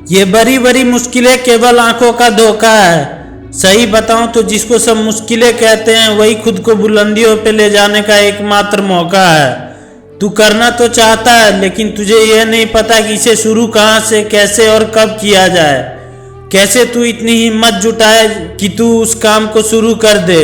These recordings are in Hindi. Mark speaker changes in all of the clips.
Speaker 1: ये बड़ी बड़ी मुश्किलें केवल आंखों का धोखा है। सही बताऊं तो जिसको सब मुश्किलें कहते हैं वही खुद को बुलंदियों पे ले जाने का एकमात्र मौका है। तू करना तो चाहता है लेकिन तुझे यह नहीं पता कि इसे शुरू कहां से, कैसे और कब किया जाए। कैसे तू इतनी हिम्मत जुटाए कि तू उस काम को शुरू कर दे।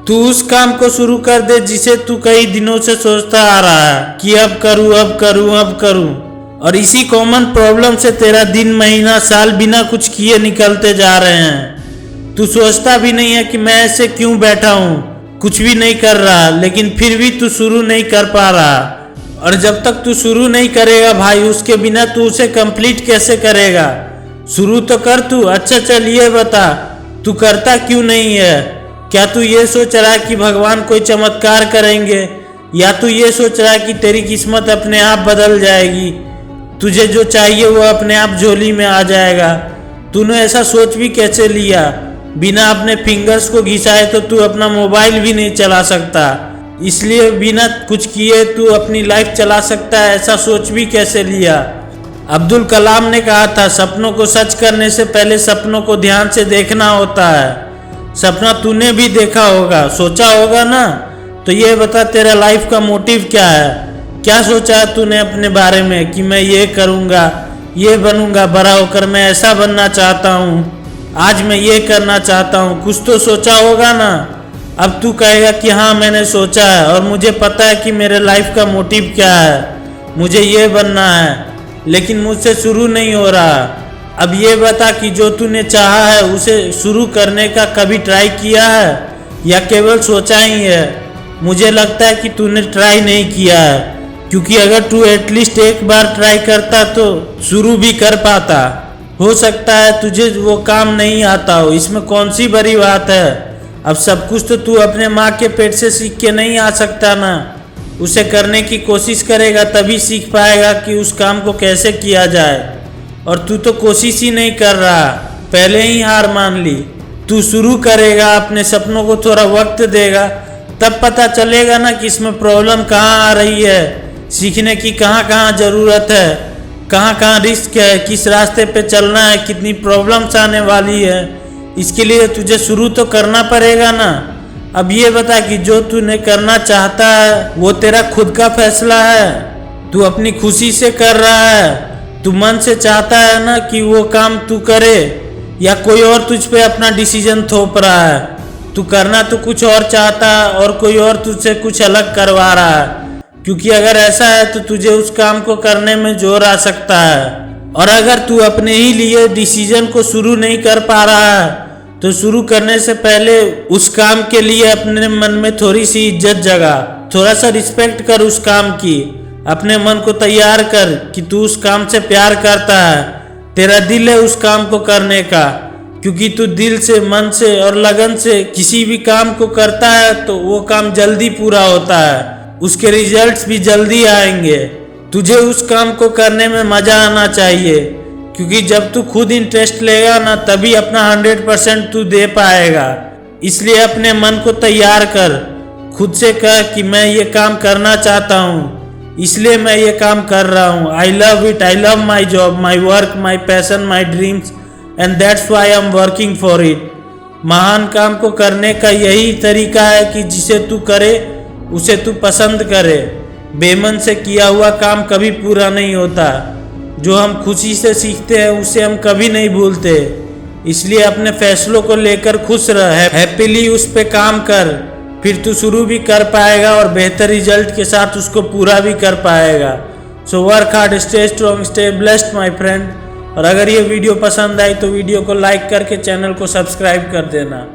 Speaker 1: तू उस काम को शुरू कर दे जिसे तू कई दिनों से सोचता आ रहा है कि अब करूं अब करूं अब करूं। और इसी कॉमन प्रॉब्लम से तेरा दिन, महीना, साल बिना कुछ किए निकलते जा रहे हैं। तू सोचता भी नहीं है कि मैं ऐसे क्यों बैठा हूँ, कुछ भी नहीं कर रहा, लेकिन फिर भी तू शुरू नहीं कर पा रहा। और जब तक तू शुरू नहीं करेगा भाई, उसके बिना तू उसे कंप्लीट कैसे करेगा। शुरू तो कर तू। अच्छा चल ये बता, तू करता क्यों नहीं है। क्या तू ये सोच रहा है कि भगवान कोई चमत्कार करेंगे, या तू ये सोच रहा है कि तेरी किस्मत अपने आप बदल जाएगी, तुझे जो चाहिए वो अपने आप झोली में आ जाएगा। तूने ऐसा सोच भी कैसे लिया। बिना अपने फिंगर्स को घिसाए तो तू अपना मोबाइल भी नहीं चला सकता, इसलिए बिना कुछ किए तू अपनी लाइफ चला सकता है, ऐसा सोच भी कैसे लिया। अब्दुल कलाम ने कहा था, सपनों को सच करने से पहले सपनों को ध्यान से देखना होता है। सपना तूने भी देखा होगा, सोचा होगा ना। तो ये बता, तेरा लाइफ का मोटिव क्या है। क्या सोचा है तूने अपने बारे में कि मैं ये करूँगा, ये बनूंगा, बड़ा होकर मैं ऐसा बनना चाहता हूँ, आज मैं ये करना चाहता हूँ। कुछ तो सोचा होगा ना। अब तू कहेगा कि हाँ मैंने सोचा है और मुझे पता है कि मेरे लाइफ का मोटिव क्या है, मुझे ये बनना है, लेकिन मुझसे शुरू नहीं हो रहा। अब ये बता कि जो तूने चाहा है उसे शुरू करने का कभी ट्राई किया है या केवल सोचा ही है। मुझे लगता है कि तूने ट्राई नहीं किया है, क्योंकि अगर तू एटलीस्ट एक बार ट्राई करता तो शुरू भी कर पाता। हो सकता है तुझे वो काम नहीं आता हो, इसमें कौन सी बड़ी बात है। अब सब कुछ तो तू अपने माँ के पेट से सीख के नहीं आ सकता ना। उसे करने की कोशिश करेगा तभी सीख पाएगा कि उस काम को कैसे किया जाए। और तू तो कोशिश ही नहीं कर रहा, पहले ही हार मान ली। तू शुरू करेगा, अपने सपनों को थोड़ा वक्त देगा, तब पता चलेगा ना कि इसमें प्रॉब्लम कहाँ आ रही है, सीखने की कहाँ कहाँ ज़रूरत है, कहाँ कहाँ रिस्क है, किस रास्ते पे चलना है, कितनी प्रॉब्लम्स आने वाली है। इसके लिए तुझे शुरू तो करना पड़ेगा ना। अब ये बता कि जो तूने करना चाहता है वो तेरा खुद का फैसला है, तू अपनी खुशी से कर रहा है। तू मन से चाहता है ना कि वो काम तू करे, या कोई और तुझ पे अपना डिसीजन थोप रहा है। तू करना तो कुछ और चाहता है और कोई और तुझसे कुछ अलग करवा रहा है। क्योंकि अगर ऐसा है तो तुझे उस काम को करने में जोर आ सकता है। और अगर तू अपने ही लिए डिसीजन को शुरू नहीं कर पा रहा है तो शुरू करने से पहले उस काम के लिए अपने मन में थोड़ी सी इज्जत जगा, थोड़ा सा रिस्पेक्ट कर उस काम की। अपने मन को तैयार कर कि तू उस काम से प्यार करता है, तेरा दिल है उस काम को करने का। क्योंकि तू दिल से, मन से और लगन से किसी भी काम को करता है तो वो काम जल्दी पूरा होता है, उसके रिजल्ट्स भी जल्दी आएंगे। तुझे उस काम को करने में मजा आना चाहिए, क्योंकि जब तू खुद इंटरेस्ट लेगा ना तभी अपना 100% तू दे पाएगा। इसलिए अपने मन को तैयार कर, खुद से कह कि मैं ये काम करना चाहता हूँ, इसलिए मैं ये काम कर रहा हूँ। I love it, I love my job, my work, my passion, my dreams, and that's why I am working for it. महान काम को करने का यही तरीका है कि जिसे तू करे उसे तू पसंद करे। बेमन से किया हुआ काम कभी पूरा नहीं होता। जो हम खुशी से सीखते हैं उसे हम कभी नहीं भूलते। इसलिए अपने फैसलों को लेकर खुश रह, हैप्पीली उस पे काम कर, फिर तू शुरू भी कर पाएगा और बेहतर रिजल्ट के साथ उसको पूरा भी कर पाएगा। So work hard, stay strong, stay blessed my friend. और अगर ये वीडियो पसंद आई तो वीडियो को लाइक करके चैनल को सब्सक्राइब कर देना।